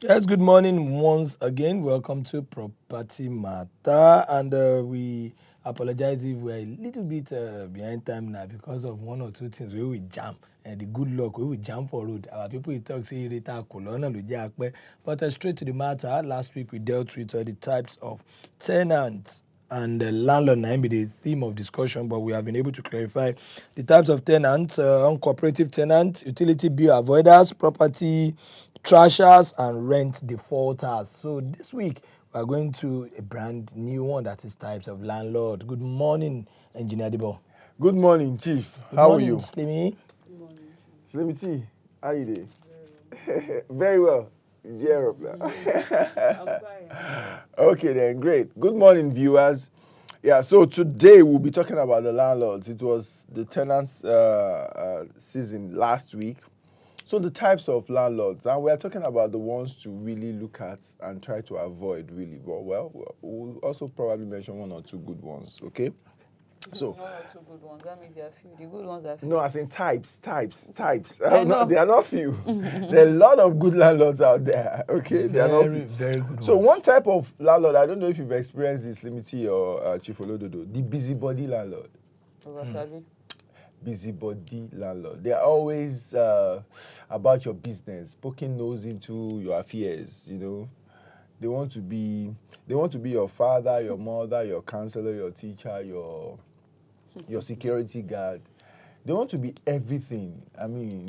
Yes, good morning once again. Welcome to Property Matta, and we apologize if we're a little bit behind time now because of one or two things where we jam. And the good luck where we jam for road. Our people we talk say reta colonna but straight to the matter. Last week we dealt with the types of tenants and landlord name be the theme of discussion, but we have been able to clarify the types of tenants, uncooperative tenants, utility bill avoiders, property trashers, and rent defaulters. So this week we are going to a brand new one, that is types of landlord. Good morning, Engineer Debo. Good morning, Chief. Good How morning, are you? Slimmy. Good morning. Slimmy T, how you doing? Very well. Yeah, I'm fine. Okay then, great. Good morning, viewers. Yeah, so today we'll be talking about the landlords. It was the tenants season last week. So the types of landlords, and we're talking about the ones to really look at and try to avoid really. But well, we'll also probably mention one or two good ones, okay? So, one or two good ones. That means there are few. The good ones are few. No, as in types. I know. They are not few. There are a lot of good landlords out there. Okay, they are not few. Very good. So one type of landlord, I don't know if you've experienced this, Limity or Chief Olododo, the busybody landlord. Busybody landlord. They are always about your business, poking nose into your affairs. You know, they want to be your father, your mother, your counselor, your teacher, your security guard. They want to be everything. I mean,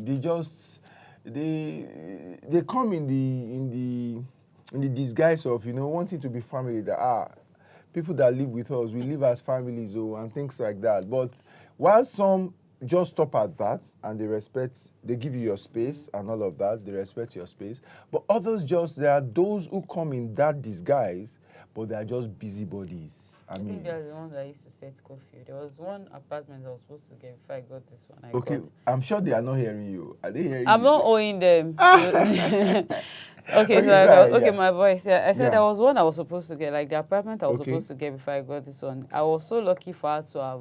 they come in the disguise of, wanting to be family. That people that live with us, we live as families, and things like that. But while some just stop at that and they give you your space and all of that, they respect your space. But others there are those who come in that disguise, but they are just busybodies. I think they are the ones that used to set curfew. There was one apartment I was supposed to get before I got this one. I'm sure they are not hearing you. Are they hearing you? I'm not owing them. My voice. Yeah, I said there was one I was supposed to get, like the apartment I was supposed to get before I got this one. I was so lucky for her to have.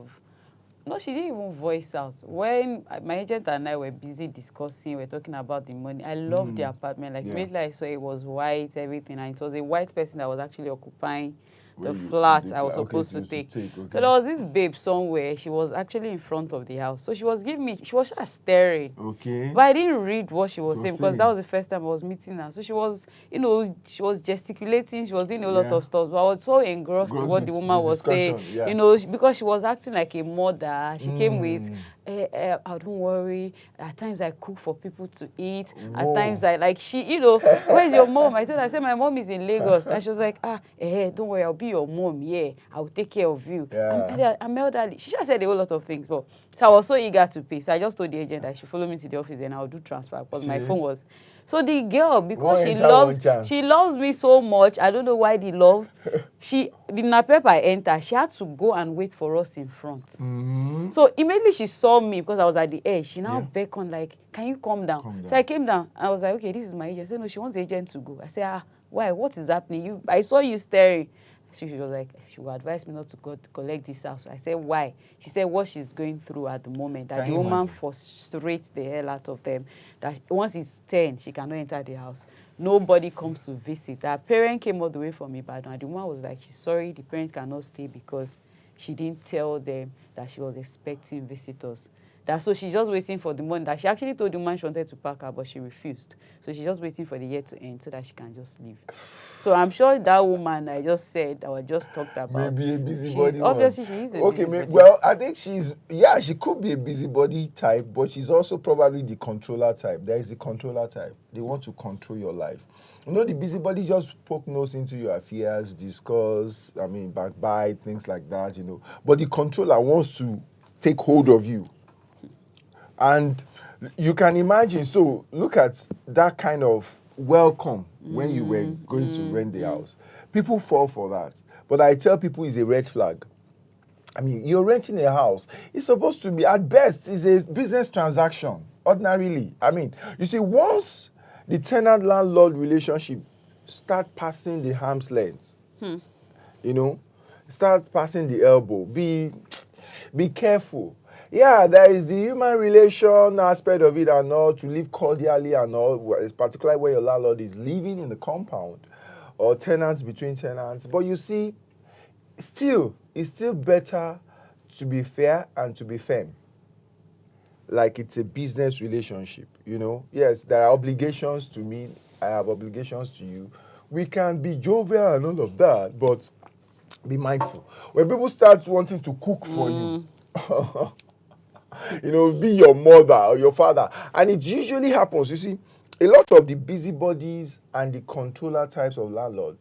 No, she didn't even voice out. When my agent and I were busy discussing, we're talking about the money. I loved the apartment. Like, immediately I saw it was white, everything. And it was a white person that was actually occupying the flat I was supposed to take. Okay. So there was this babe somewhere. She was actually in front of the house. So she was just staring. Okay. But I didn't read what she was saying because that was the first time I was meeting her. So she was, she was gesticulating. She was doing a lot of stuff. But I was so engrossed in what the woman was saying. Yeah. Because she was acting like a mother. She came with, don't worry. At times I cook for people to eat. At times where's your mom? I told her, I said, my mom is in Lagos. And she was like, don't worry, I'll be your mom. Yeah, I'll take care of you. Yeah. I'm elderly. She just said a whole lot of things. But so I was so eager to pay. So I just told the agent that she follow me to the office and I'll do transfer because my phone was. So the girl, because she loves me so much, I don't know why the love. The Napepa I entered, she had to go and wait for us in front. Mm-hmm. So immediately she saw me because I was at the edge. She now beckoned like, can you come down? So I came down. I was like, okay, this is my agent. I said, no, she wants the agent to go. I said, why? What is happening? I saw you staring. She was like, she would advise me not to go to collect this house. I said, why? She said what she's going through at the moment, that the woman frustrates the hell out of them, that once it's 10, she cannot enter the house. Nobody comes to visit. Her parent came all the way from Ibadan, and the woman was like, she's sorry, the parent cannot stay because she didn't tell them that she was expecting visitors. So she's just waiting for the money. That she actually told the man she wanted to pack her, but she refused. So she's just waiting for the year to end so that she can just leave. So I'm sure that woman I just talked about. Maybe a busybody. Obviously, she is a busybody. Well, I think she could be a busybody type, but she's also probably the controller type. There is the controller type. They want to control your life. The busybody just poke nose into your affairs, discuss, backbite, things like that, But the controller wants to take hold of you. And you can imagine, so look at that kind of welcome when you were going to rent the house. People fall for that. But I tell people it's a red flag. You're renting a house. It's supposed to be, at best, it's a business transaction, ordinarily. You see, once the tenant-landlord relationship start passing the arm's length, start passing the elbow, be careful. Yeah, there is the human relation aspect of it and all, to live cordially and all, particularly when your landlord is living in the compound or tenants between tenants. But you see, it's still better to be fair and to be firm. Like it's a business relationship, you know. Yes, there are obligations to me. I have obligations to you. We can be jovial and all of that, but be mindful. When people start wanting to cook for you, you know, be your mother or your father. And it usually happens. You see, a lot of the busybodies and the controller types of landlord,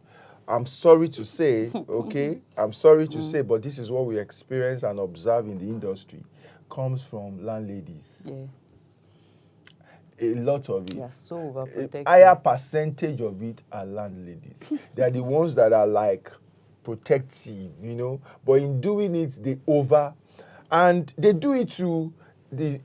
I'm sorry to say, okay, I'm sorry to say, but this is what we experience and observe in the industry, comes from landladies. Yeah. A lot of it. Yeah, so overprotective. A higher percentage of it are landladies. They are the ones that are like protective, you know, but in doing it, they and they do it to the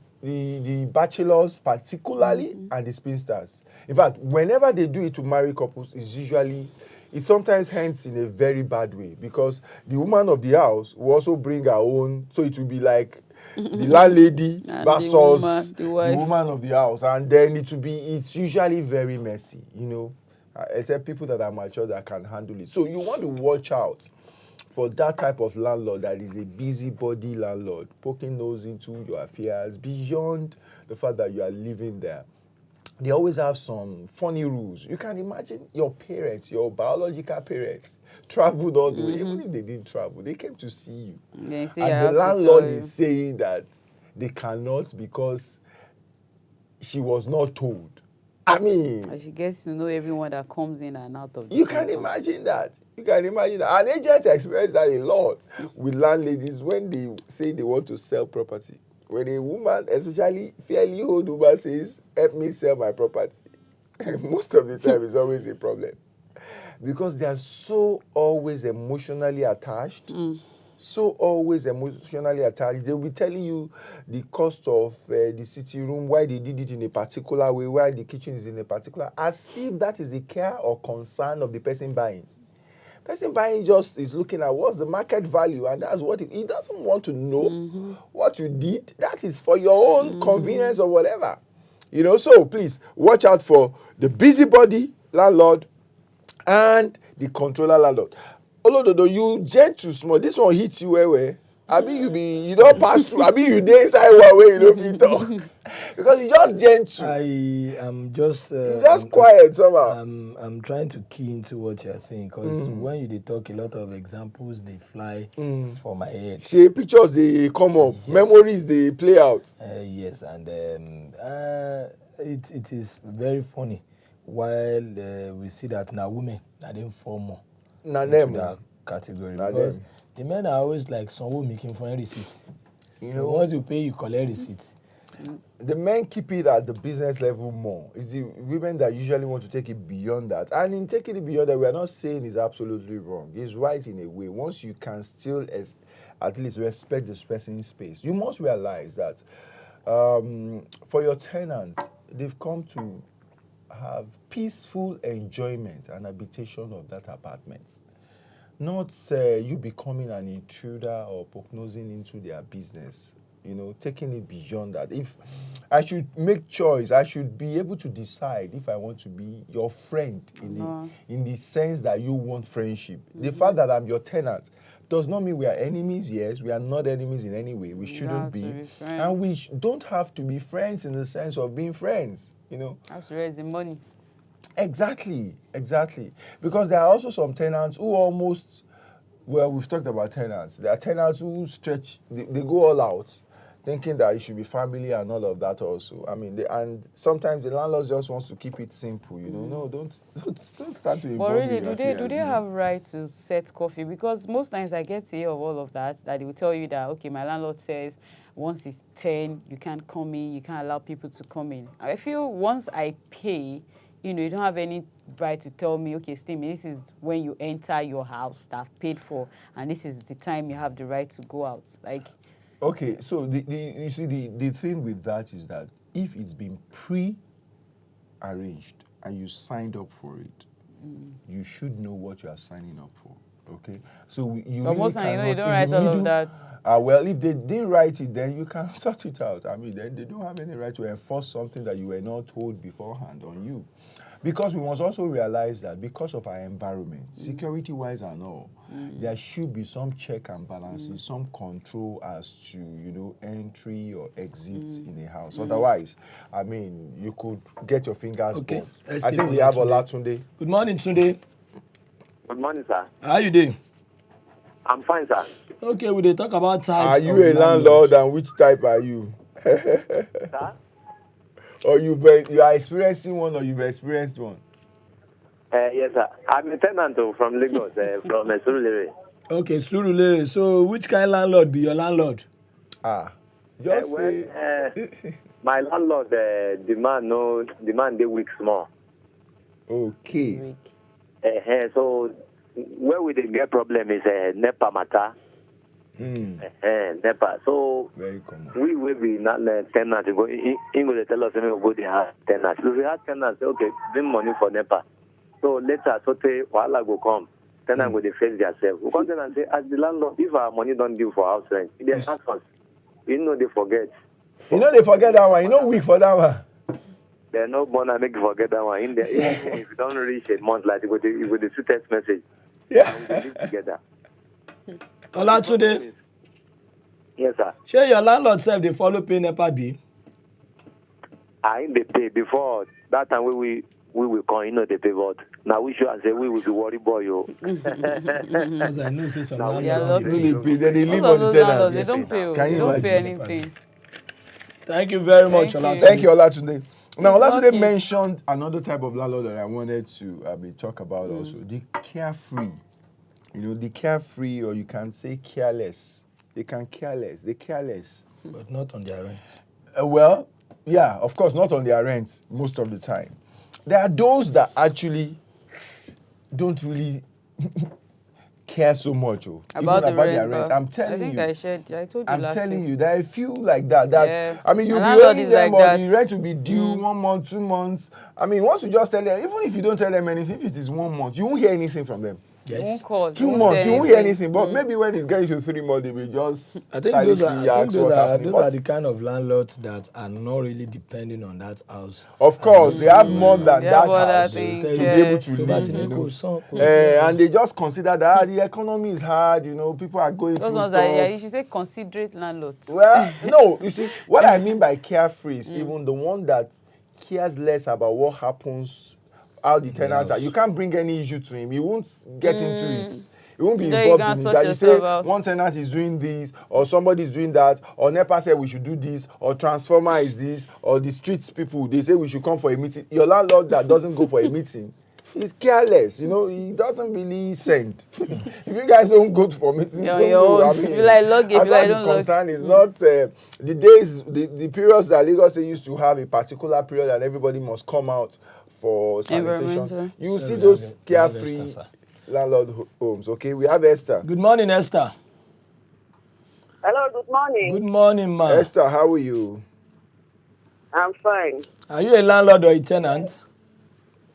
bachelors particularly and the spinsters. In fact, whenever they do it to married couples, it sometimes ends in a very bad way, because the woman of the house will also bring her own, so it will be like the landlady versus the woman of the house, and then it's usually very messy, you know, except people that are mature that can handle it. So you want to watch out for that type of landlord that is a busybody landlord, poking nose into your affairs beyond the fact that you are living there. They always have some funny rules. You can imagine your parents, your biological parents, traveled all the way. Even if they didn't travel, they came to see you. And the landlord is saying that they cannot because she was not told. I mean, and she gets to know everyone that comes in and out of the You can imagine that. An agent experiences that a lot with landladies when they say they want to sell property. When a woman, especially fairly old woman, says, help me sell my property, most of the time it's always a problem. Because they are so always emotionally attached. So always emotionally attached. They'll be telling you the cost of the sitting room, why they did it in a particular way, why the kitchen is in a particular, as if that is the care or concern of the person buying. Person buying just is looking at what's the market value, and that's what he doesn't want to know what you did. That is for your own convenience or whatever. You know, so please watch out for the busybody landlord and the controller landlord. Although you gentle small, this one hits you where abi you don't pass through, abi you dey inside one way you don't fit talk because you just gentle. I am just you just quiet somehow. I'm trying to key into what you're saying, because when you dey talk, a lot of examples they fly for my head. Pictures they come up, yes. Memories they play out. Yes, and it is very funny. While we see that now women na dem fall more into that category, because the men are always like sanwó making for receipt. You know, once you pay, you collect receipt. The men keep it at the business level more. It's the women that usually want to take it beyond that. And in taking it beyond that, we are not saying it's absolutely wrong. It's right in a way. Once you can still at least respect this person's space, you must realize that for your tenants, they've come to have peaceful enjoyment and habitation of that apartment. Not you becoming an intruder or poke-nosing into their business. You know, taking it beyond that. If I should make choice, I should be able to decide if I want to be your friend in the sense that you want friendship. The fact that I'm your tenant does not mean we are enemies. Yes, we are not enemies in any way. We shouldn't be. And we don't have to be friends in the sense of being friends, you know. That's raising money. Exactly. Because there are also some tenants who almost, well, we've talked about tenants. There are tenants who stretch, they go all out, thinking that it should be family and all of that also. I mean, and sometimes the landlord just wants to keep it simple, you know. No, don't start to involve. But really, do they have right to set coffee? Because most times I get to hear of all of that they will tell you that, okay, my landlord says once it's 10, you can't come in, you can't allow people to come in. I feel once I pay, you know, you don't have any right to tell me, okay, Steve, this is when you enter your house that I've paid for, and this is the time you have the right to go out. Like, okay, so you see the thing with that is that if it's been pre-arranged and you signed up for it, you should know what you are signing up for. Okay, so you But really most times, you cannot don't in write the all middle. of that. Well, if they didn't write it, then you can sort it out. I mean, then they don't have any right to enforce something that you were not told beforehand on you. Because we must also realize that because of our environment, security-wise and all, there should be some check and balances, some control as to, entry or exits in a house. Otherwise, I mean, you could get your fingers burnt. I think we have Olatunde. Good morning, Tunde. Good morning, sir. How you doing? I'm fine, sir. Okay, we dey talk about types. Are you a landlord and which type are you? Sir? Or you are experiencing one or you've experienced one? Yes, sir. I'm a tenant from Lagos, from Surulere. Okay, Surulere. So which kind of landlord be your landlord? Just say... my landlord, demand they week small. Okay. So where we did get problem is NEPA matter. NEPA. So very common. We will be not tenants. English tell us we go to have tenants. If we have tenants, okay, bring money for NEPA. So later, while go come, tenant go defend themselves. We come and say, as the landlord, if our money don't due for house rent, they ask us. They forget. They forget that one. Weak for that one. They're not born and make you forget that one. If you don't reach a month, like you go to text message. Yeah. And we live together. Olatunde. Yes, sir. Share your landlord self they follow pay NEPA bill. I in the pay before that time we will come, they pay, but now we should say we will be worried boy yo. Because I know say some landlord they live on the tenant. They don't pay. Can you don't pay anything. Thank you very much, Olatunde. Thank you, Olatunde. Now, Olatunde mentioned another type of landlord that I wanted to talk about also. The carefree. The carefree, or you can say careless. They can careless. They careless. But not on their rent. Well, yeah, of course, not on their rent most of the time. There are those that actually don't really care so much about their rent. I'm I telling you. I told you I'm last telling week. you, there are a few like that. Yeah. I mean, you'll be landlord owing is them, like or that. the rent will be due 1 month, 2 months. I mean, once you just tell them, even if you don't tell them anything, if it is 1 month, you won't hear anything from them. Yes. Won't call, 2 months, you won't hear anything. But maybe when it's getting to 3 months, they will just I think those are the kind of landlords that are not really depending on that house. Of course, they have more than that house to things, be able to live. And they just consider that the economy is hard, people are going through stuff. You should say considerate landlords. Well, no, you see, what I mean by carefree is even the one that cares less about what happens, how the tenants are. You can't bring any issue to him. He won't get into it. He won't be involved in it. That you say one tenant is doing this, or somebody is doing that, or NEPA said we should do this, or transformer is this, or the streets people, they say we should come for a meeting. Your landlord that doesn't go for a meeting, he's careless. He doesn't really send. If you guys don't go for meetings, don't go. I mean, if you like log, if as you like far as don't log. concerned, it's not the days, the periods that Lagos used to have a particular period and everybody must come out for sanitation. You see those carefree landlord homes. Okay, we have Esther. Good morning, Esther. Hello, good morning. Good morning, ma. Esther, how are you? I'm fine. Are you a landlord or a tenant?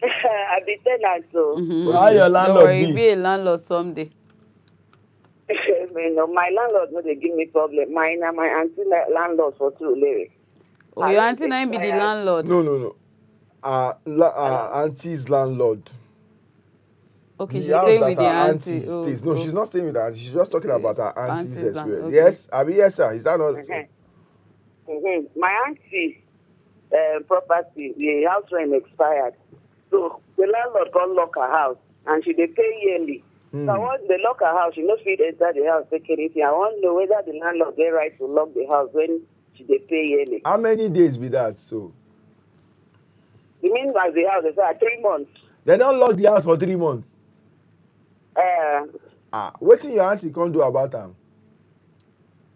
I be tenant, so. So how your landlord be? Be a landlord someday. My landlord no dey give me problem. My auntie landlord for Surulere. Oh, your auntie na be the landlord. No. Auntie's landlord. Okay, she's staying with the auntie. No, she's not staying with her auntie. She's just talking about her auntie's experience. Okay. Yes, yes, sir. Is that not so? My auntie property, the house rent expired. So the landlord come lock her house and she dey pay yearly. So once they lock her house, she no fit enter the house take anything. I want to know whether the landlord get right to lock the house when she dey pay yearly. How many days be that so? You mean by the house, they say 3 months. They don't lock the house for 3 months. Wetin your auntie come do about am?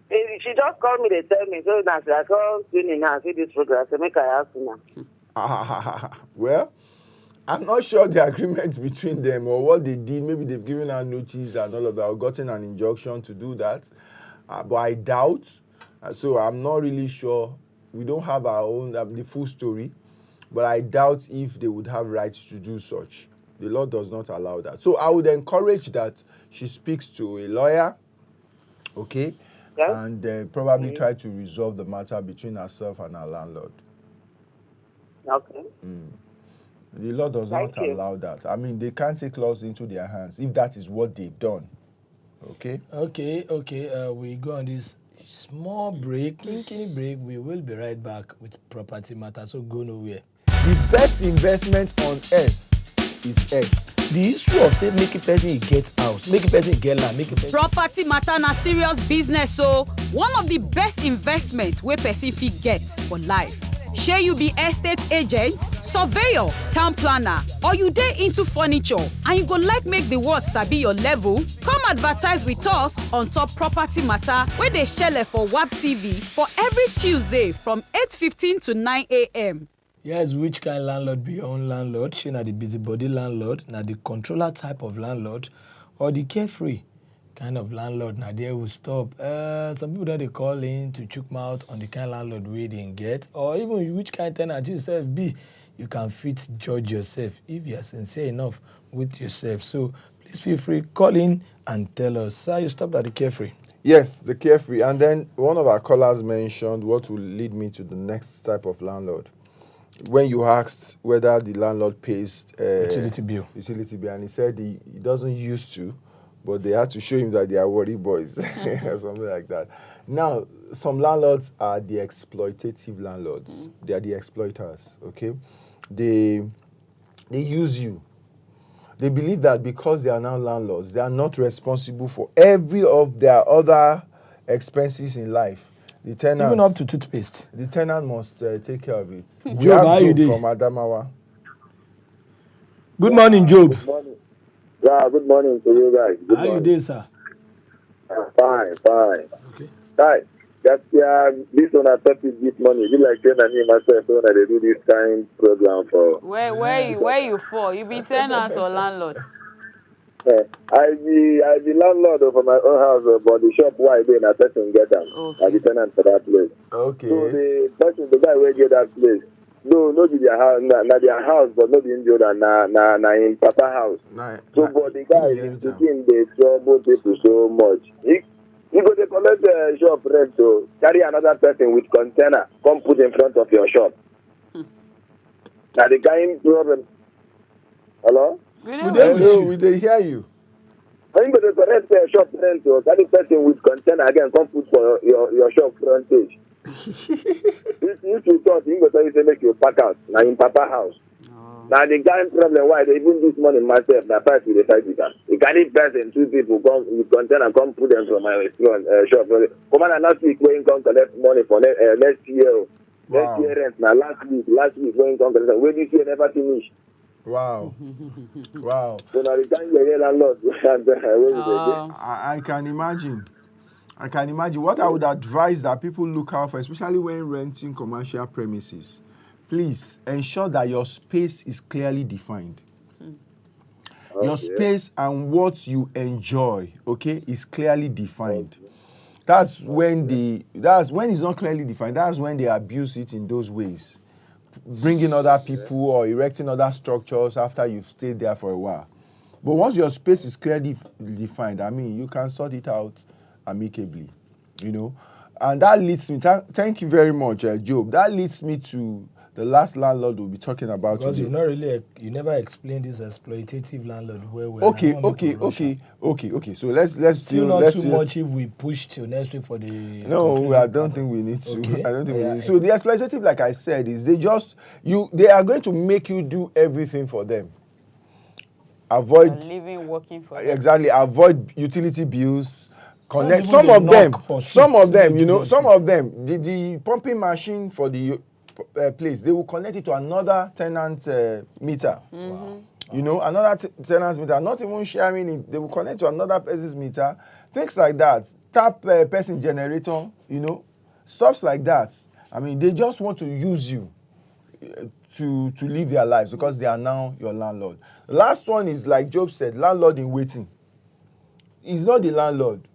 She just called me, they tell me, so now I come tune in and see this program, so make I ask you now. Well, I'm not sure the agreement between them or what they did. Maybe they've given her notice and all of that, or gotten an injunction to do that. But I doubt. So I'm not really sure. We don't have our own, the full story. But I doubt if they would have rights to do such. The law does not allow that. So I would encourage that she speaks to a lawyer, okay, and probably try to resolve the matter between herself and her landlord. Okay. The law does not allow that. I mean, they can't take laws into their hands if that is what they've done. Okay? Okay. We go on this small break, kinky break. We will be right back with Property Matter, so go nowhere. The best investment on earth is earth. The issue of say make a person get house, make a person get land, make a person... Property matter na serious business, so one of the best investments wey person fit get for life. Shey you be estate agent, surveyor, town planner, or you dey into furniture and you go like make the world sabi your level? Come advertise with us on top Property Matter wey dey shele for WAP TV for every Tuesday from 8:15 to 9 a.m. Yes, which kind of landlord be your own landlord? Shey na the busybody landlord, na the controller type of landlord, or the carefree kind of landlord? Na there we stop. Some people that they call in to chook mouth on the kind of landlord we didn't get, or even which kind of tenant you yourself be. You can fit judge yourself if you are sincere enough with yourself. So please feel free, call in and tell us. Sir, you stopped at the carefree. Yes, the carefree. And then one of our callers mentioned what will lead me to the next type of landlord. When you asked whether the landlord pays utility bill, and he said he doesn't used to, but they had to show him that they are worry boys or something like that. Now, some landlords are the exploitative landlords. They are the exploiters, okay? They use you. They believe that because they are now landlords, they are not responsible for every of their other expenses in life. The tenant, even up to toothpaste. The tenant must take care of it. We Job, have Job from Adamawa. Good morning, Job. Good morning. Yeah, good morning to you guys. Good How you doing, sir? Fine. Okay. Hi. That's this one I thought this morning. You like saying that me myself when they do this kind program for. Where you for? You be tenant or landlord? I be landlord for my own house, but the shop where I dey na person get them. Okay. I be tenant for that place. Okay. So the guy will get that place. No be their house, na their house, but not in Jordan, na in Papa house. But the guy is taking the trouble people so much. He go to collect the shop rent to carry another person with container, come put in front of your shop. Now the guy in problem. Hello? We dey hear you. When you go to collect the shop rent to carry person with container again, come put for your shop frontage. If you thought you go tell you say make you pack out, now in Papa house. Now the guy problem why they even this money myself, na price we decide with that. The carry person, 2 people come with container, come put them from my restaurant shop. Come on, last week when you come collect money for next year. Wow. Next year rent. Now last week when you come collect, when this year never finish. Wow. So now the guy you landlord. I can imagine. What I would advise that people look out for, especially when renting commercial premises, please ensure that your space is clearly defined. Okay. Your space and what you enjoy, okay, is clearly defined. Okay. That's when it's not clearly defined. That's when they abuse it in those ways, bringing other people or erecting other structures after you've stayed there for a while. But once your space is clearly defined, I mean, you can sort it out amicably, you know. And that leads me, thank you very much, Job. That leads me to the last landlord we'll be talking about because today. You never explained this exploitative landlord well. Okay. So let's still not too much if we push till next week for the. No, I don't think we need to. Okay. I don't think we need to. So the exploitative, like I said, is they are going to make you do everything for them. Avoid living, working for them. Exactly. Avoid utility bills. Connect some of them, you know, some of them, the pumping machine for the place, they will connect it to another tenant meter. Wow. You know, another tenant's meter, not even sharing it, they will connect to another person's meter. Things like that. Tap person generator, you know, stuff like that. I mean, they just want to use you to live their lives because they are now your landlord. The last one is, like Job said, landlord in waiting. He's not the landlord.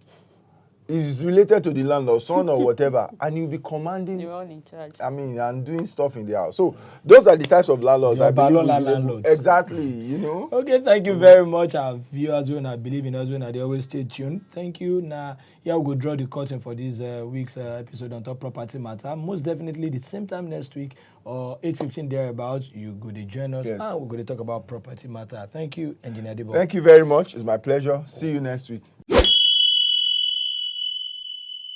is related to the landlord, son or whatever, and you'll be commanding. You're all in charge. I mean, and doing stuff in the house. So those are the types of landlords. Your I believe Balola landlords. Exactly, you know. Okay, thank you very much, our viewers. When I believe in us, when they always stay tuned. Thank you. Now, yeah, we'll draw the curtain for this week's episode on Top Property Matter. Most definitely the same time next week or 8:15 thereabouts. You go to join us, and we're going to talk about Property Matter. Thank you, Engineer Debo. Thank you very much. It's my pleasure. See you next week.